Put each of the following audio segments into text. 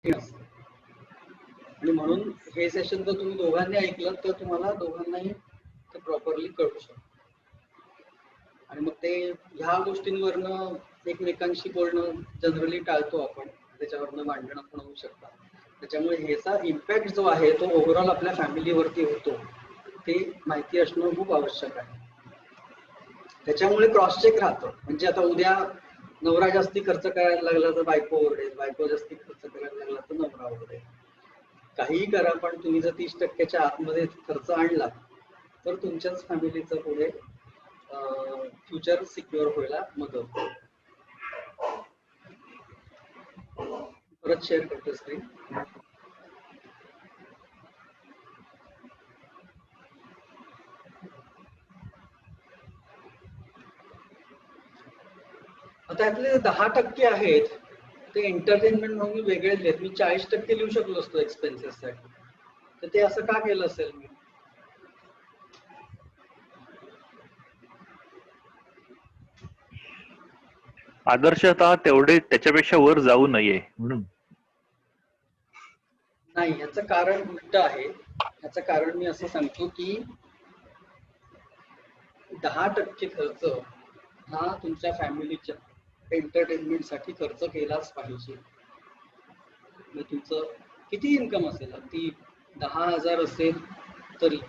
असतं. आणि म्हणून हे सेशन जर तुम्ही दोघांनी ऐकलं तर तुम्हाला दोघांनाही ते प्रॉपरली कळू शकतं. आणि मग ते ह्या गोष्टींवरनं एकमेकांशी बोलणं जनरली टाळतो आपण, त्याच्यावरनं भांडणं पण होऊ शकतात. त्याच्यामुळे ह्याचा इम्पॅक्ट जो आहे तो ओव्हरऑल आपल्या फॅमिलीवरती होतो ते माहिती असणं खूप आवश्यक आहे. त्याच्यामुळे क्रॉस चेक राहतं. म्हणजे आता उद्या नवरा जास्ती खर्च करायला लागला तर बायको ओरडेल, बायको जास्ती खर्च करायला लागला तर नवरा ओरडेल. काहीही करा पण तुम्ही जर 30% आतमध्ये खर्च आणला तर तुमच्याच फॅमिलीचं पुढे फ्युचर सिक्युअर व्हायला मदत होईल. परत शेअर करतो स्क्रीन. आता यातले 10% आहेत ते एंटरटेनमेंट म्हणून मी वेगळे लिहिलेत. मी 40% लिहू शकलो असतो एक्सपेन्सेस साठी, तर ते असं का केलं असेल मी? आदर्शतः तेवढे त्याच्यापेक्षा वर जाऊ नये म्हणून. नाही, याचं कारण उलट आहे. याचं कारण मी असं सांगतो की 10% खर्च हा तुमच्या फॅमिलीच्या एंटरटेनमेंट साठी खर्च केलाच पाहिजे. तुमचं किती इन्कम असेल, ती 10,000 असेल तरी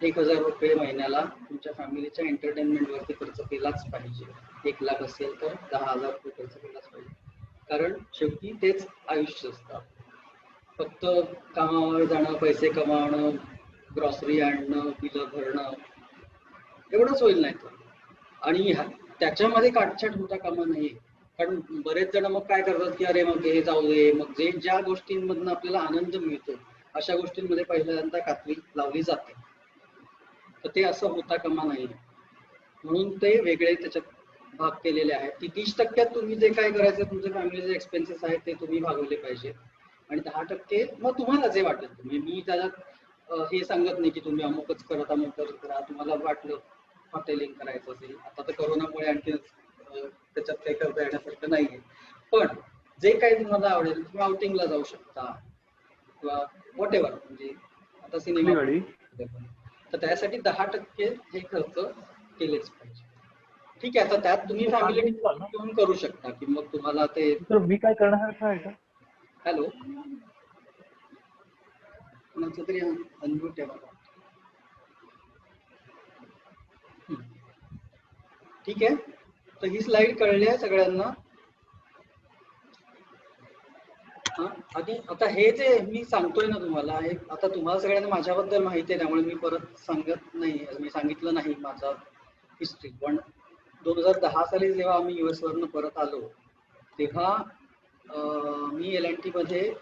1,000 रुपये महिन्याला तुमच्या फॅमिलीच्या एंटरटेनमेंट वरती खर्च केलाच पाहिजे. 1 लाख असेल तर 10,000 रुपये खर्च केलाच पाहिजे. कारण शेवटी तेच आयुष्य असतं. फक्त कामावर जाणं, पैसे कमावणं, ग्रॉसरी आणणं, बिलं भरणं एवढंच होईल नाही तर. आणि त्याच्यामध्ये काटछाट होता कामा नये. कारण बरेच जण मग काय करतात की अरे मग हे जाऊ दे, मग जे ज्या गोष्टींमधून आपल्याला आनंद मिळतो अशा गोष्टींमध्ये पहिल्यांदा कात्री लावली जाते. तर ते असं होता कामा नये म्हणून ते वेगळे त्याच्यात भाग केलेले आहेत. की 30% तुम्ही जे काय करायचं तुमच्या फॅमिलीचे एक्सपेन्सेस आहेत ते तुम्ही भागवले पाहिजे आणि 10% मग तुम्हाला जे वाटेल तुम्ही. मी त्याच्यात हे सांगत नाही की तुम्ही अमुकच करत अमुकच करा. तुम्हाला वाटलं हॉटेलिंग करायचं असेल, आता तर करोनामुळे आणखी त्याच्यात काही करता येण्यासारखं नाहीये, पण जे काही तुम्हाला आवडेल तुम्ही आउटिंगला जाऊ शकता किंवा व्हॉट एव्हर. म्हणजे आता सिनेमा तर त्यासाठी 10% हे खर्च केलेच पाहिजे. ठीक आहे, आता त्यात तुम्ही फॅमिली घेऊन करू शकता की मग तुम्हाला ते. मी काय करण्यासारखं आहे का? हॅलो, कोणाचं तरी अनम्यूट आहे बघा. ठीक आहे, तर ही स्लाइड कळली आहे सगळ्यांना? आधी आता हे जे मी सांगतोय ना तुम्हाला, हे आता तुम्हाला सगळ्यांना माझ्याबद्दल माहिती आहे त्यामुळे मी परत सांगत नाही. मी सांगितलं नाही माझा हिस्ट्री. पण 2010 साली जेव्हा आम्ही US वरनं परत आलो तेव्हा मी LNT मध्ये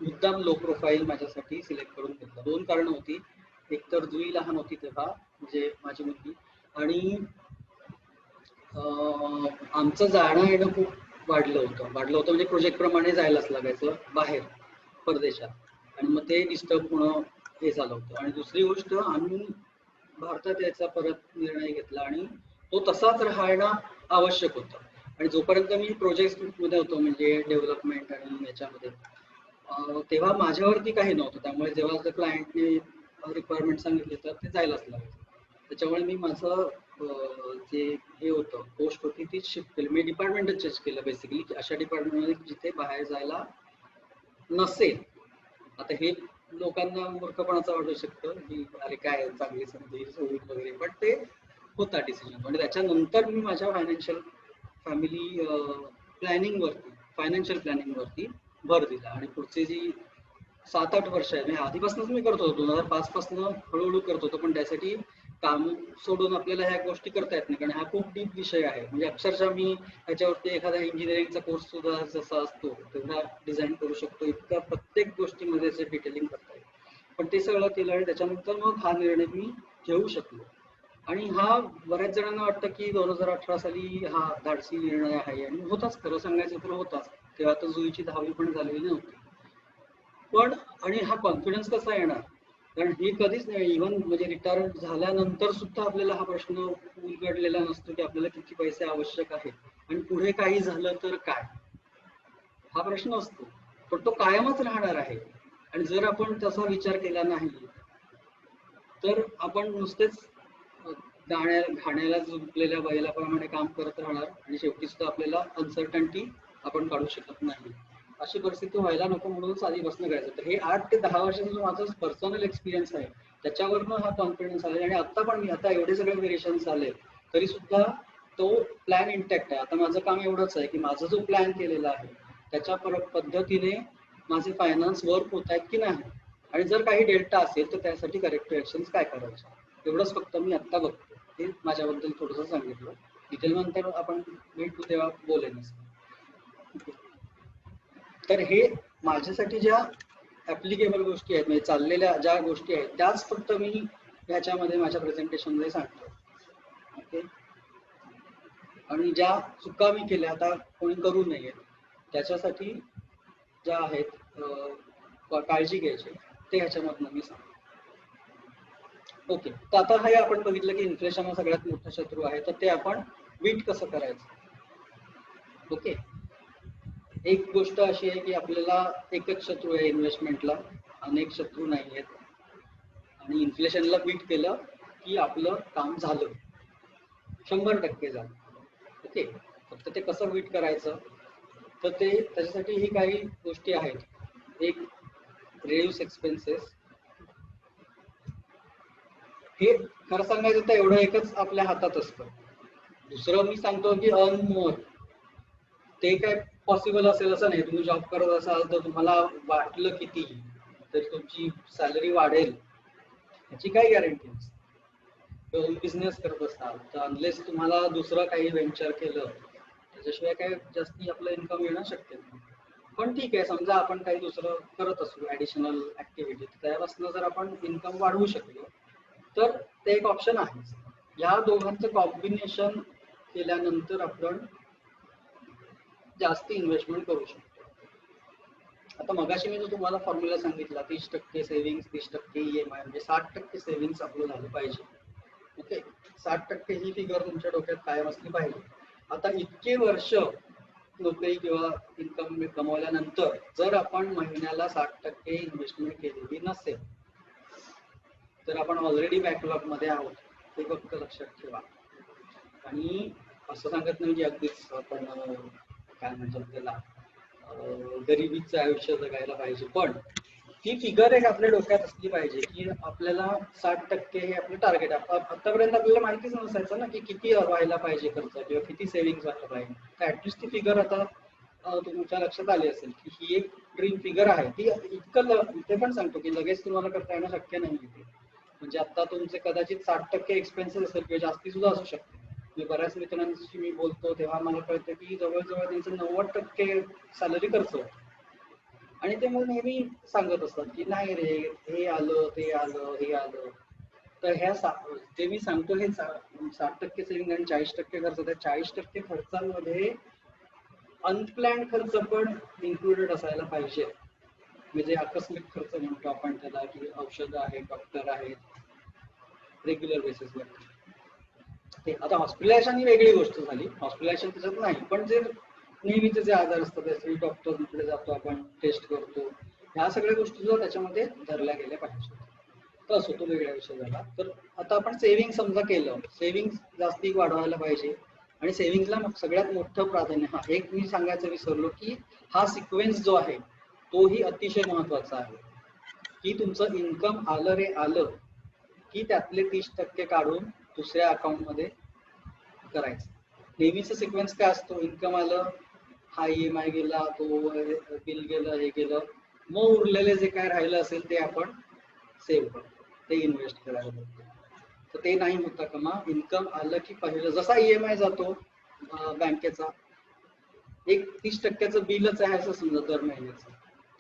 मुद्दाम लो प्रोफाईल माझ्यासाठी सिलेक्ट करून घेतलं. 2 कारणं होती. एक तर जुई लहान होती तेव्हा, म्हणजे माझी मुलगी, आणि आमचं जाणं येणं खूप वाढलं होतं म्हणजे प्रोजेक्ट प्रमाणे जायलाच लागायचं बाहेर परदेशात, आणि मग ते डिस्टर्ब होणं हे झालं होतं. आणि दुसरी गोष्ट, आम्ही भारतात याचा परत निर्णय घेतला आणि तो तसाच राहणं आवश्यक होतं. आणि जोपर्यंत मी प्रोजेक्ट मध्ये होतो म्हणजे डेव्हलपमेंट आणि याच्यामध्ये, तेव्हा माझ्यावरती काही नव्हतं. त्यामुळे जेव्हा क्लायंटने रिक्वायरमेंट सांगितली तर ते जायलाच लागायचं. त्याच्यामुळे मी माझं जे हे होतं पोस्ट होती तीच शिफ्ट केली. मी डिपार्टमेंटच चेंज केलं बेसिकली, अशा डिपार्टमेंटमध्ये जिथे बाहेर जायला नसेल. आता हे लोकांना मूर्खपणाचं वाटू शकतं की अरे काय चांगली संधी सोडून वगैरे, पण ते होता डिसिजन. आणि त्याच्यानंतर मी माझ्या फॅमिली फायनान्शियल प्लॅनिंग वरती भर दिला. आणि पुढची जी 7-8 वर्ष आहे, म्हणजे आधीपासूनच मी करतो, 2005 पासून हळूहळू करत होतो, पण त्यासाठी काम सोडून आपल्याला ह्या गोष्टी करता येत नाही, कारण हा खूप डीप विषय आहे. म्हणजे अक्षरशः मी ह्याच्यावरती एखादा इंजिनिअरिंगचा कोर्स सुद्धा जसा असतो तेवढा डिझाईन करू शकतो, इतका प्रत्येक गोष्टीमध्ये असे डिटेलिंग करता येईल. पण ते सगळं केलं आणि त्याच्यानंतर मग हा निर्णय मी घेऊ शकलो. आणि हा बऱ्याच जणांना वाटतं की 2018 साली हा धाडसी निर्णय आहे, आणि होताच, खरं सांगायचं तर होताच. तेव्हा तर जुईची 10वी पण झालेली नव्हती. पण आणि हा कॉन्फिडन्स कसा येणार, कारण हे कधीच नाही. इव्हन म्हणजे रिटायर्ड झाल्यानंतर सुद्धा आपल्याला हा प्रश्न उलगडलेला नसतो की आपल्याला किती पैसे आवश्यक आहेत आणि पुढे काही झालं तर काय, हा प्रश्न असतो. पण तो कायमच राहणार आहे. आणि जर आपण तसा विचार केला नाही तर आपण नुसतेच घाण्याला झुंपलेल्या बैलाप्रमाणे काम करत राहणार आणि शेवटी सुद्धा आपल्याला अनसर्टन्टी आपण काढू शकत नाही. अशी परिस्थिती व्हायला नको म्हणूनच आधीपासून करायचं. तर हे 8 ते 10 वर्षाचा जो माझा पर्सनल एक्सपिरियन्स आहे त्याच्यावरनं हा कॉन्फिडन्स आला. आणि आता पण मी आता एवढे सगळे व्हेरिएशन्स आले तरी सुद्धा तो प्लॅन इंटॅक्ट आहे. आता माझं काम एवढंच आहे की माझा जो प्लॅन केलेला आहे त्याच्या पद्धतीने माझे फायनान्स वर्क होत आहेत की नाही, आणि जर काही डेल्टा असेल तर त्यासाठी करेक्टिव्ह ऍक्शन्स काय करायचे, एवढंच फक्त मी आत्ता बघतो. हे माझ्याबद्दल थोडंसं सांगितलं. डिटेल नंतर आपण भेटू तेव्हा बोलेनच. तर हे माझ्यासाठी ज्या ऍप्लिकेबल गोष्टी आहेत, म्हणजे चाललेल्या ज्या गोष्टी आहेत त्याच फक्त मी ह्याच्यामध्ये माझ्या प्रेझेंटेशन मध्ये सांगतो. ओके. आणि ज्या चुका मी केल्या आता कोणी करू नये त्याच्यासाठी ज्या आहेत काळजी घ्यायची ते ह्याच्यामधनं मी सांगतो. ओके. तर आता हे आपण बघितलं की इन्फ्लेशन हा सगळ्यात मोठा शत्रू आहे, तर ते आपण बीट कसं करायचं. ओके. एक गोष्ट अशी आहे की आपल्याला एकच शत्रू आहे इन्व्हेस्टमेंटला, अनेक शत्रू नाही आहेत. आणि इन्फ्लेशनला बीट केलं की आपलं काम झालं, 100% झालं. ओके. फक्त ते कसं बीट करायचं तर ते त्याच्यासाठी ही काही गोष्टी आहेत. एक, रिड्यूस एक्सपेन्सेस. हे खरं सांगायचं तर एवढं एकच आपल्या हातात असतं. दुसरं मी सांगतो की अर्न मोर. ते काय पॉसिबल असेल असं नाही. तुम्ही जॉब करत असाल तर तुम्हाला वाटलं किती तर तुमची सॅलरी वाढेल याची काही गॅरंटी नसते. तुम्ही बिझनेस करत असाल तर अनलेस तुम्हाला दुसरं काही व्हेंचर केलं त्याच्याशिवाय काय जास्ती आपलं इन्कम येणं शक्य नाही. पण ठीक आहे, समजा आपण काही दुसरं करत असू ऍडिशनल ऍक्टिव्हिटी, त्यापासून जर आपण इन्कम वाढवू शकलो तर ते एक ऑप्शन आहे. या दोघांचं कॉम्बिनेशन केल्यानंतर आपण जास्त इन्व्हेस्टमेंट करू शकतो. आता मगाशी मी जो तुम्हाला फॉर्म्युला सांगितला 30% सेव्हिंग्स 30% EMI म्हणजे 60% सेव्हिंग्स आपलं झालं पाहिजे. ओके. 60% ही फिगर तुमच्या डोक्यात कायम असली पाहिजे. आता इतके वर्ष नोकरी किंवा इन्कम कमवल्यानंतर जर आपण महिन्याला 60% इन्व्हेस्टमेंट केलेली नसेल तर आपण ऑलरेडी बॅकलॉग मध्ये आहोत, हे फक्त लक्षात ठेवा. आणि असं सांगत नाही की अगदीच आपण काय म्हणतात त्याला गरिबीचं आयुष्य जगायला पाहिजे, पण ती फिगर एक आपल्या डोक्यात असली पाहिजे की आपल्याला 60% हे आपलं टार्गेट आहे. आतापर्यंत आपल्याला माहितीच नसायचं ना की किती व्हायला पाहिजे खर्च किंवा किती सेव्हिंग व्हायला पाहिजे. तर ऍटलिस्ट ती फिगर आता तुमच्या लक्षात आली असेल की ही एक ड्रीम फिगर आहे. ती इतकं इथे पण सांगतो की लगेच तुम्हाला करता येणं शक्य नाही. म्हणजे आता तुमचे कदाचित 60% एक्सपेन्सेस असेल किंवा जास्ती सुद्धा असू शकते. मी बऱ्याच मित्रांशी मी बोलतो तेव्हा मला कळतं की जवळजवळ त्यांचं 90% सॅलरी खर्च होतं. आणि ते मला नेहमी सांगत असतात की नाही रे, हे आलं ते आलं हे आलं. तर ह्या जे मी सांगतो हे 60% सेव्हिंग आणि 40% खर्च, त्या 40% खर्चांमध्ये अनप्लॅन्ड खर्च पण इन्क्लुडेड असायला पाहिजे. म्हणजे आकस्मिक खर्च म्हणतो आपण त्याला, की औषधं आहेत, डॉक्टर आहेत, रेग्युलर बेसिसवर. ते आता हॉस्पिटलायझेशन ही वेगळी गोष्ट झाली, हॉस्पिटलायझेशन त्याच्यात नाही, पण जे नेहमीचे जे आजार असतात त्यासाठी डॉक्टरकडे जातो आपण, टेस्ट करतो, ह्या सगळ्या गोष्टी सुद्धा त्याच्यामध्ये धरल्या गेल्या पाहिजे. तर असो, तो वेगळा विषय झाला. तर आता आपण सेव्हिंग समजा केलं, सेव्हिंग जास्ती वाढवायला पाहिजे. आणि सेव्हिंगला सगळ्यात मोठं प्राधान्य, हा एक मी सांगायचं विसरलो की हा सिक्वेन्स जो आहे तोही अतिशय महत्वाचा आहे. की तुमचं इन्कम आलं रे आलं की त्यातले 30% काढून दुसऱ्या अकाउंट मध्ये करायचं. नेहमीचा सिक्वेन्स काय असतो, इन्कम आलं, हा EMI गेला, तो बिल गेलं, हे गेलं, मग उरलेले जे काय राहिलं असेल ते आपण सेव्ह करतो, ते इन्व्हेस्ट करायला बघतो. तर ते नाही होता कामा. इन्कम आलं की पहिलं, जसा EMI जातो बँकेचा, एक 30%चं बिलच आहे असं समजा दर महिन्याचं,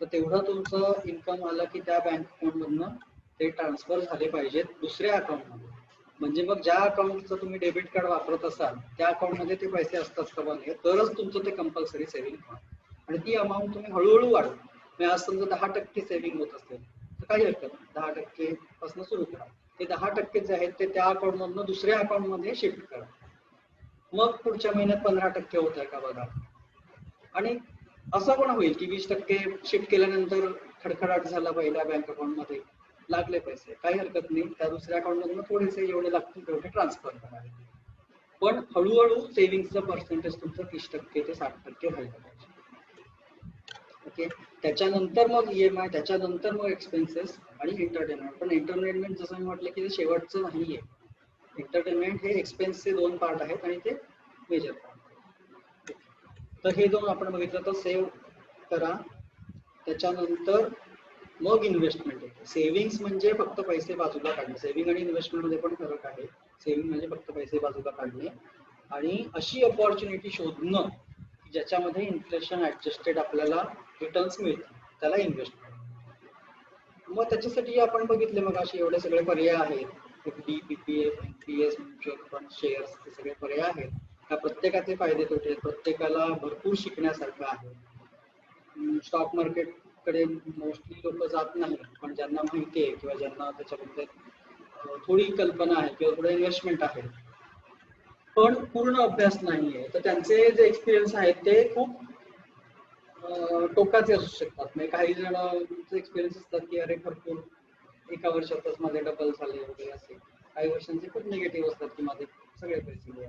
तर तेवढं तुमचं इन्कम आलं की त्या बँक अकाउंट मधनं ते ट्रान्सफर झाले पाहिजेत दुसऱ्या अकाउंट मध्ये. म्हणजे मग ज्या अकाउंटचं तुम्ही डेबिट कार्ड वापरत असाल त्या अकाउंट मध्ये ते पैसे असतात का बघा, तरच तुमचं ते कंपल्सरी सेव्हिंग होणार. आणि ती अमाऊंट तुम्ही हळूहळू वाढवा. म्हणजे आज समजा 10% सेव्हिंग होत असेल तर काही हरकत नाही, 10% पासून सुरू करा. ते 10% जे आहेत ते त्या अकाउंट मधनं दुसऱ्या अकाउंट मध्ये शिफ्ट करा. मग पुढच्या महिन्यात 15% होत आहे का बघा. आणि असं पण होईल की 20% शिफ्ट केल्यानंतर खडखडाट झाला पहिल्या बँक अकाउंट मध्ये, लागले पैसे, काही हरकत नाही, त्या दुसऱ्या अकाउंट मधून थोडेसे एवढे लागतील तेवढे ट्रान्सफर करावे. पण हळूहळू सेव्हिंगचं पर्सेंटेज तुमचं 30% ते 60% व्हायला पाहिजे. ओके, त्याच्यानंतर मग EMI, त्याच्यानंतर मग एक्सपेन्सेस आणि एंटरटेनमेंट. पण एंटरटेनमेंट जसं मी म्हटलं की ते शेवटचं नाहीये. एंटरटेनमेंट हे एक्सपेन्सचे 2 पार्ट आहेत आणि ते मेजर पार्ट. तर हे 2 आपण बघितलं. तर सेव्ह करा, त्याच्यानंतर मग इन्व्हेस्टमेंट येते. सेव्हिंग्स म्हणजे फक्त पैसे बाजूला काढणे. सेव्हिंग आणि इन्व्हेस्टमेंट मध्ये पण फरक आहे. सेव्हिंग म्हणजे फक्त पैसे बाजूला काढणे आणि अशी अपॉर्च्युनिटी शोधणं ज्याच्यामध्ये इन्फ्लेशन ऍडजस्टेड आपल्याला रिटर्न्स मिळतील, त्याला इन्व्हेस्टमेंट. मग त्याच्यासाठी आपण बघितले मग असे एवढे सगळे पर्याय आहेत. FD, PPF, NPS, mutual fund, shares, हे सगळे पर्याय आहेत. त्या प्रत्येकाचे फायदे तोटे, प्रत्येकाला भरपूर शिकण्यासारखं आहे. स्टॉक मार्केट कडे मोस्टली लोक जात नाही, पण ज्यांना माहिती आहे किंवा ज्यांना त्याच्याबद्दल थोडी कल्पना आहे किंवा थोडं इन्व्हेस्टमेंट आहे पण पूर्ण अभ्यास नाहीये, तर त्यांचे जे एक्सपिरियन्स आहेत ते खूप टोकाचे असू शकतात. म्हणजे काही जणांचे एक्सपिरियन्स असतात की अरे भरपूर एका वर्षातच माझे डबल झाले वगैरे असे. काही वर्षांचे खूप निगेटिव्ह असतात की माझे सगळे पैसे गेले.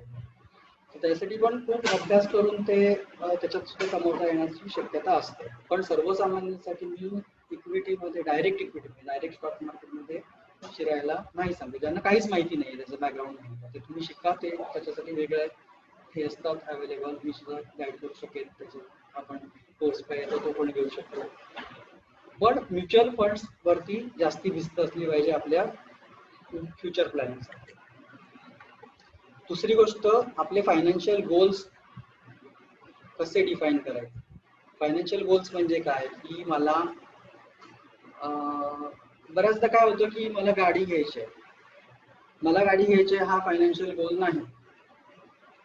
त्यासाठी पण खूप अभ्यास करून ते त्याच्यात सुद्धा कमवता येण्याची शक्यता असते. पण सर्वसामान्यांसाठी मी इक्विटीमध्ये, डायरेक्ट स्टॉक मार्केटमध्ये शिरायला नाही सांगते. ज्यांना काहीच माहिती नाही, त्याचं बॅकग्राऊंड नाही, ते तुम्ही शिका. ते त्याच्यासाठी वेगळे हे असतात अवेलेबल. मी सुद्धा गाईड करू शकेल. त्याचे आपण कोर्स पाहिजे तो पण घेऊ शकतो. पण म्युच्युअल फंड्स वरती जास्ती भिस्त असली पाहिजे आपल्या फ्युचर प्लॅनिंगसाठी. दुसरी गोष्ट, आपले फायनान्शियल गोल्स कसे डिफाईन करायचे. फायनान्शियल गोल्स म्हणजे काय की मला बऱ्याचदा काय होतं की मला गाडी घ्यायची आहे, हा फायनान्शियल गोल नाही.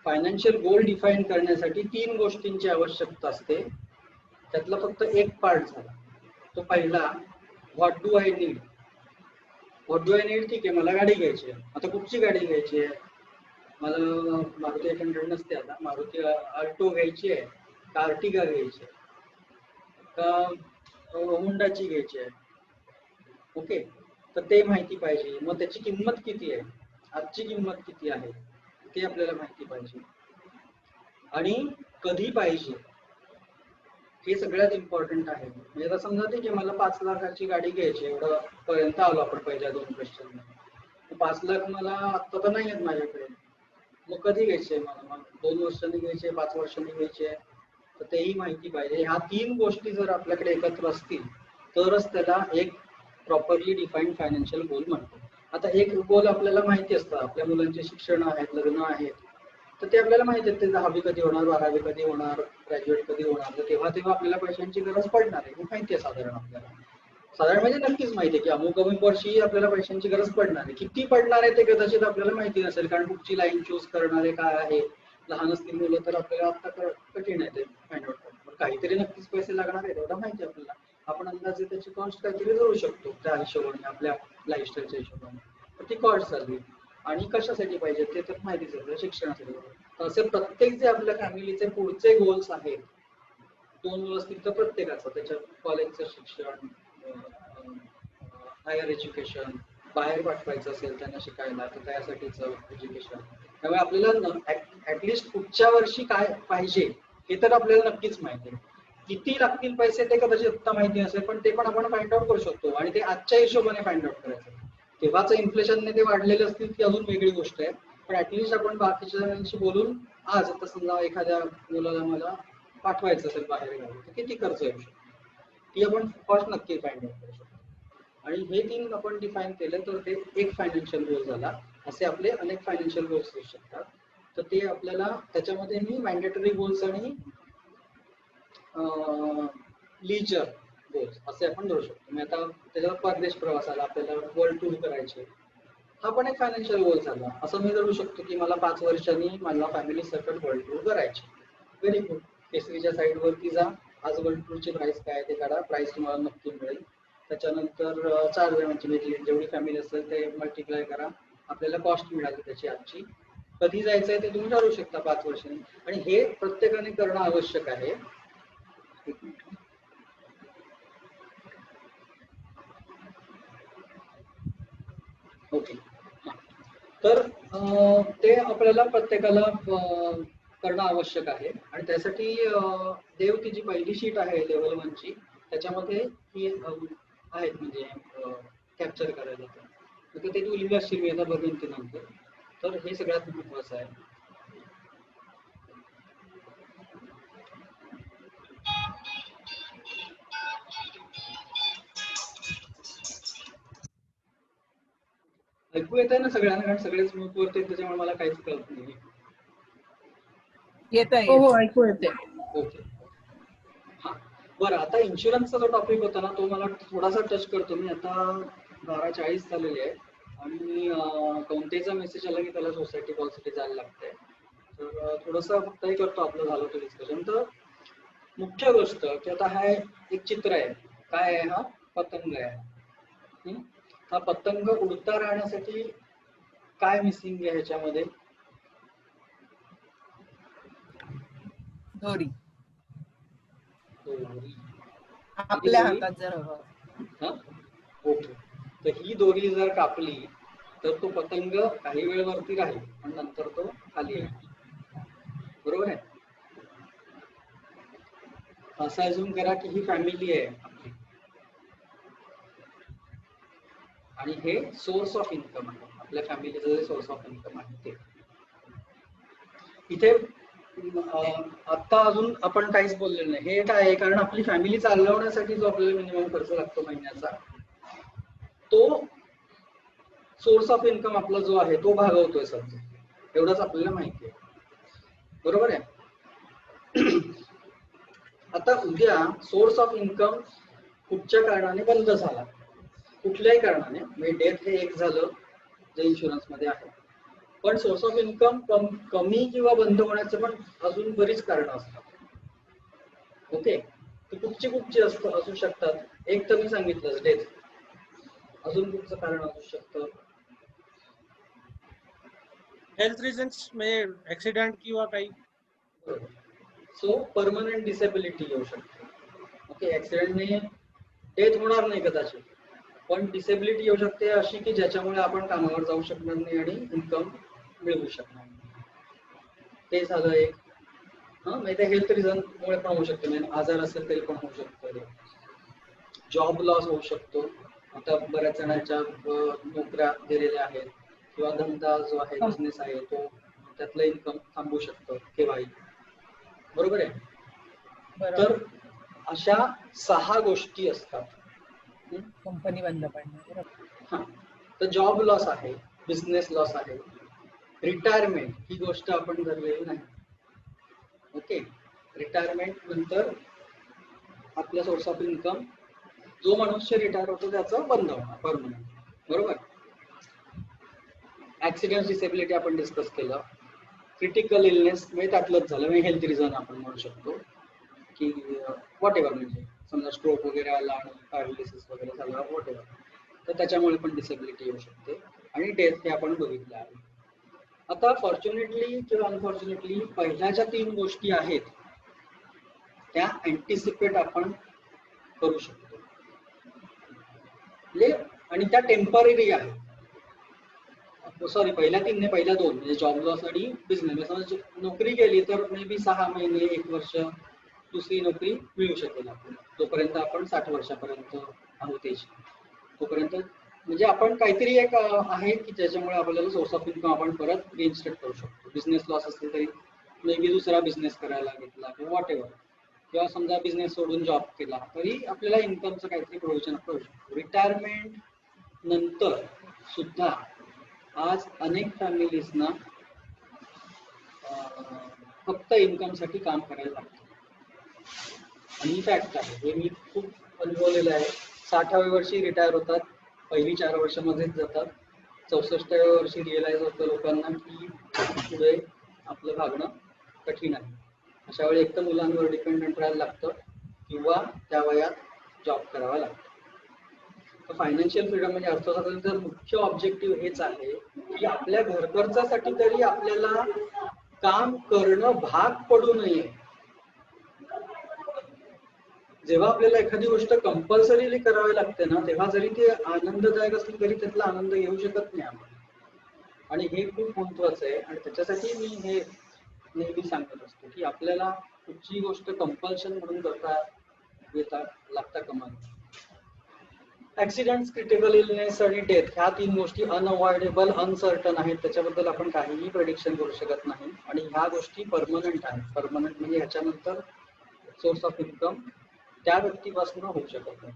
फायनान्शियल गोल डिफाईन करण्यासाठी 3 गोष्टींची आवश्यकता असते. त्यातला फक्त एक पार्ट झाला. तो पहिला, व्हॉट डू आय नीड. ठीक आहे, मला गाडी घ्यायची आहे. आता कुठची गाडी घ्यायची आहे? मला मारुती 800 नसते, आता मारुती अल्टो घ्यायची आहे का अर्टिगा घ्यायची आहे का होंडाची घ्यायची आहे. ओके, तर ते माहिती पाहिजे. मग त्याची किंमत किती आहे, आजची किंमत किती आहे ते आपल्याला माहिती पाहिजे. आणि कधी पाहिजे हे सगळ्यात इम्पॉर्टंट आहे. म्हणजे आता समजा ठीक आहे, मला 5 लाखाची गाडी घ्यायची, एवढं पर्यंत आलो आपण पहिल्या 2 क्वेश्चन. 5 लाख मला आत्ता तर नाही आहेत माझ्याकडे, मग कधी घ्यायचे मला? मग 2 वर्षांनी घ्यायचे, 5 वर्षांनी घ्यायचे, तर तेही माहिती पाहिजे. ह्या 3 गोष्टी जर आपल्याकडे एकत्र असतील तरच त्याला एक प्रॉपरली डिफाईन्ड फायनान्शियल गोल म्हणतो. आता एक गोल आपल्याला माहिती असतं, आपल्या मुलांचे शिक्षण आहेत, लग्न आहेत, तर ते आपल्याला माहिती आहे. ते 10वी कधी होणार, 12वी कधी होणार, ग्रॅज्युएट कधी होणार, तर तेव्हा आपल्याला पैशांची गरज पडणार आहे, हे माहिती आहे साधारण आपल्याला. साधारण म्हणजे नक्कीच माहिती आहे की अमुक वर्षी आपल्याला पैशांची गरज पडणार आहे. किती पडणार आहे ते कदाचित आपल्याला माहिती नसेल, कारण कुठची लाईन चूज करणार आहे, काय आहे. लहान असतील मुलं तर आपल्याला आता कठीण आहे ते फाइंड आउट करणं. पण काहीतरी नक्कीच पैसे लागणार आहे, एवढं माहिती आहे आपल्याला. आपण अंदाजे त्याची कॉस्ट काहीतरी करू शकतो त्या हिशोबाने, आपल्या लाईफस्टाईलच्या हिशोबाने. तर ती कॉस्ट झाली. आणि कशासाठी पाहिजे ते तर माहितीच आहे, शिक्षणासाठी. असे प्रत्येक जे आपल्या फॅमिलीचे पुढचे गोल्स आहेत, 2 मुलं असतील तर प्रत्येकाचं, त्याच्या कॉलेजचं शिक्षण, हायर एज्युकेशन, बाहेर पाठवायचं असेल त्यांना शिकायला तर त्यासाठीचं एज्युकेशन. त्यामुळे आपल्याला ऍटलिस्ट पुढच्या वर्षी काय पाहिजे हे तर आपल्याला नक्कीच माहिती आहे. किती लागतील पैसे ते कदाचित आत्ता माहिती नसेल, पण ते पण आपण फाइंड आउट करू शकतो. आणि ते आजच्या हिशोबाने फाइंड आउट करायचं. तेव्हाच इन्फ्लेशनने ते वाढलेले असतील ती अजून वेगळी गोष्ट आहे. पण ऍटलिस्ट आपण बाकीच्यांशी बोलून, आज आता समजा एखाद्या मुलाला मला पाठवायचं असेल बाहेर गावी, तर किती खर्च येऊ शकतो ती आपण कॉस्ट नक्की फाइंड आउट करू शकतो. आणि हे 3 आपण डिफाईन केलं तर ते एक फायनान्शियल गोल झाला. असे आपले अनेक फायनान्शियल गोल्स असू शकतात. तर ते आपल्याला त्याच्यामध्ये मी मॅन्डेटरी गोल्स आणि लीजर गोल्स असे आपण धरू शकतो. मी आता त्याच्यावर परदेश प्रवासाला आपल्याला वर्ल्ड टूर करायचे, हा पण एक फायनान्शियल गोल झाला. असं मी धरू शकतो की मला 5 वर्षांनी माझ्या फॅमिली सकट वर्ल्ड टूर करायची. Very good. केसरीच्या साईडवरती जा, आज वर्ल्ड टूरची प्राइस काय ते काढा, प्राइस तुम्हाला नक्की मिळेल. त्याच्यानंतर 4 जणांची जेवढी फॅमिली असेल ते मल्टिप्लाय करा, आपल्याला कॉस्ट मिळाली त्याची आजची. कधी जायचंय ते तुम्ही ठरवू शकता 5 वर्षांनी. आणि हे प्रत्येकाने करणं आवश्यक आहे. एक मिनिट. ओके. तर ते आपल्याला प्रत्येकाला करणं आवश्यक आहे आणि त्यासाठी देव ती जी पहिली शीट आहे लेवल 1 ची त्याच्यामध्ये ही आहेत म्हणजे कॅप्चर करायला. तर ते तू लिहिलं असशील, मी आता बघेन ते नंतर. तर हे सगळ्यात महत्वाचं आहे. ऐकू येत आहे ना सगळ्यांना? कारण सगळेच म्यूट वरती आहेत, त्याच्यामुळे मला काहीच कळत नाही. येत आहे. हो हो ऐकू येते. ओके. हा बरं, आता इन्शुरन्सचा जो टॉपिक होता ना तो मला थोडासा टच करतो मी. आता 12:40 झालेली आहे आणि कोणतेचा मेसेज आला की त्याला सोसायटी कॉलसाठी जायला लागतंय. तर थोडंसं फक्त हे करतो आपलं झालं होतं डिस्कशन. तर मुख्य गोष्ट की आता हा एक चित्र आहे. काय आहे? हा पतंग आहे. हा पतंग उडता राहण्यासाठी काय मिसिंग आहे ह्याच्यामध्ये? दोरी. दोरी. आपल्या हातात जर हवं. ओके. तर ही दोरी जर कापली तर तो पतंग काही वेळ वरती राहील आणि नंतर तो खाली येईल. बरोबर आहे? असं अजून करा की ही फॅमिली आहे आपली आणि हे सोर्स ऑफ इन्कम आहे. आपल्या फॅमिलीचं जे सोर्स ऑफ इन्कम आहे ते इथे आता अजून आपण काहीच बोललेलं नाही. हे काय आहे? कारण आपली फॅमिली चालवण्यासाठी जो आपल्याला मिनिमम खर्च लागतो महिन्याचा, तो सोर्स ऑफ इन्कम आपला जो आहे तो भागवतोय सध्या. एवढंच आपल्याला माहिती आहे. बरोबर आहे? आता उद्या सोर्स ऑफ इन्कम कुठच्या कारणाने बंद झाला, कुठल्याही कारणाने, म्हणजे डेथ हे एक झालं जे इन्शुरन्स मध्ये आहे, पण सोर्स ऑफ इन्कम कमी किंवा बंद होण्याचं पण अजून बरीच कारण असतात. ओके. ती कुठची असू शकतात? एक तर मी सांगितलं डेथ. अजून कुठचं कारण असू शकतं? हेल्थ रिझन्स म्हणजे ऍक्सिडेंट किंवा काही. सो परमनंट डिसेबिलिटी येऊ शकते. ओके. ऍक्सिडेंटने डेथ होणार नाही कदाचित, पण डिसेबिलिटी येऊ शकते अशी की ज्याच्यामुळे आपण कामावर जाऊ शकणार नाही आणि इन्कम मिळवू शकणार नाही. ते झालं एक. म्हणजे ते हेल्थ रिझन मुळे पण होऊ शकते, म्हणजे आजार असेल तरी पण होऊ शकतं. जॉब लॉस होऊ शकतो. आता बऱ्याच जणांच्या नोकऱ्या गेलेल्या आहेत किंवा धंदा जो आहे, बिझनेस आहे, तो त्यातलं इन्कम थांबू शकतं केव्हाही. बरोबर आहे? तर अशा 6 गोष्टी असतात. कंपनी बंद पडणार. हा. तर जॉब लॉस आहे, बिझनेस लॉस आहे, रिटायरमेंट ही गोष्ट आपण धरलेली नाही. ओके. रिटायरमेंट नंतर आपला सोर्स ऑफ इन्कम जो मनुष्य रिटायर होतो त्याचं बंद होणार परमनंट. बरोबर. ऍक्सिडेंट डिसेबिलिटी आपण डिस्कस केलं. क्रिटिकल इलनेस म्हणजे त्यातलंच झालं, म्हणजे हेल्थ रिझन आपण म्हणू शकतो की व्हॉट एव्हर, म्हणजे समजा स्ट्रोक वगैरे आला आणि पॅरालिसिस वगैरे झाला व्हॉट एव्हर, तर त्याच्यामुळे पण डिसेबिलिटी येऊ शकते. आणि डेथ हे आपण बघितलं आहे. आता फॉर्च्युनेटली किंवा अनफॉर्च्युनेटली पहिल्या ज्या 3 गोष्टी आहेत त्या अँटिसिपेट आपण करू शकतो आणि त्या टेम्पररी आहेत. सॉरी, पहिल्या 3 ने पहिल्या 2 म्हणजे जॉब लॉस आणि बिझनेस. नोकरी गेली तर मे बी 6 महिने 1 वर्ष दुसरी नोकरी मिळू शकेल आपल्याला, जोपर्यंत आपण 60 वर्षापर्यंत आहोत त्याची. तोपर्यंत म्हणजे आपण काहीतरी एक आहे की ज्याच्यामुळे आपल्याला सोर्स ऑफ इन्कम आपण परत रिइन्स्टेट करू शकतो. बिझनेस लॉस असेल तरी मे बी दुसरा बिझनेस करायला घेतला किंवा व्हॉट एव्हर, किंवा समजा बिझनेस सोडून जॉब केला तरी आपल्याला इन्कमचं काहीतरी प्रोव्हिजन करू शकतो. रिटायरमेंट नंतर सुद्धा आज अनेक फॅमिलीजना फक्त इन्कमसाठी काम करायला लागतं. आणि फॅक्ट आहे, हे मी खूप अनुभवलेलं आहे. 60व्या वर्षी रिटायर होतात, पहिली 4 वर्षामध्येच जातात. 64व्या वर्षी रिअलाइज होतं लोकांना की पुढे आपलं भागणं कठीण आहे. अशा वेळी एक तर मुलांवर डिपेंडंट राहायला लागतं किंवा त्या वयात जॉब करावा लागतो. तर फायनान्शियल फ्रीडम म्हणजे अर्थशास्त्राचं मुख्य ऑब्जेक्टिव्ह हेच आहे की आपल्या घरखर्चासाठी तरी आपल्याला काम करणं भाग पडू नये. जेव्हा आपल्याला एखादी गोष्ट कंपल्सरीली करावी लागते ना, तेव्हा जरी ती आनंददायक असली तरी त्यातला आनंद घेऊ शकत नाही आपण. आणि हे खूप महत्वाचं आहे. आणि त्याच्यासाठी मी हे नेहमी सांगत असतो की आपल्याला कुठची गोष्ट कंपल्शन म्हणून करता येता लागता कामा नये. ऍक्सिडेंट, क्रिटिकल इलनेस आणि डेथ ह्या 3 गोष्टी अनअवॉइडेबल, अनसर्टन आहेत. त्याच्याबद्दल आपण काहीही प्रेडिक्शन करू शकत नाही. आणि ह्या गोष्टी परमनंट आहेत. परमनंट म्हणजे ह्याच्यानंतर सोर्स ऑफ इन्कम त्या व्यक्तीपासून होऊ शकत नाही.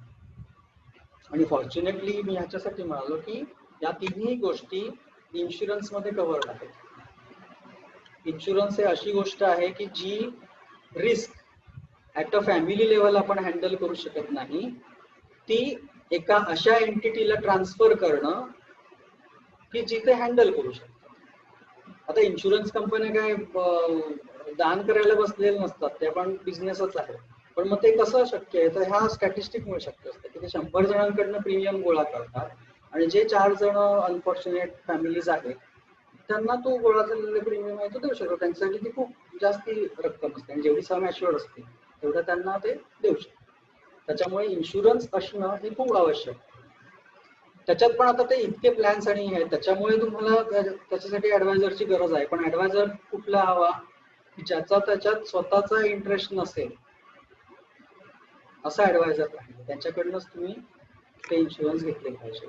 आणि फॉर्च्युनेटली मी ह्याच्यासाठी म्हणालो की या तिन्ही गोष्टी इन्शुरन्स मध्ये कव्हर्ड आहेत. इन्शुरन्स हे अशी गोष्ट आहे की जी risk at a family level आपण हँडल करू शकत नाही, ती एका अशा एंटिटीला ट्रान्सफर करणं की जिथे हँडल करू शकतात. आता इन्शुरन्स कंपन्या काय दान करायला बसलेले नसतात, ते पण बिझनेसच आहे. पण मग ते कसं शक्य आहे, तर ह्या स्टॅटिस्टिकमुळे शक्य असतं की ते 100 जणांकडनं प्रीमियम गोळा करतात आणि जे 4 जण अनफॉर्च्युनेट फॅमिलीज आहेत त्यांना तो गोळा झालेला प्रीमियम आहे तो देऊ शकतो. त्यांच्यासाठी ती खूप जास्ती रक्कम असते आणि जेवढी सम ॲश्युअर्ड असते तेवढं त्यांना ते देऊ शकतात. त्याच्यामुळे इन्शुरन्स असणं हे खूप आवश्यक. त्याच्यात पण आता ते इतके प्लॅन्स आणि आहेत, त्याच्यामुळे तुम्हाला त्याच्यासाठी ऍडवायझरची गरज आहे. पण ऍडवायझर कुठला हवा की ज्याचा त्याच्यात स्वतःचा इंटरेस्ट नसेल असा ऍडवायझर पाहिजे. त्यांच्याकडनंच तुम्ही ते इन्शुरन्स घेतले पाहिजे.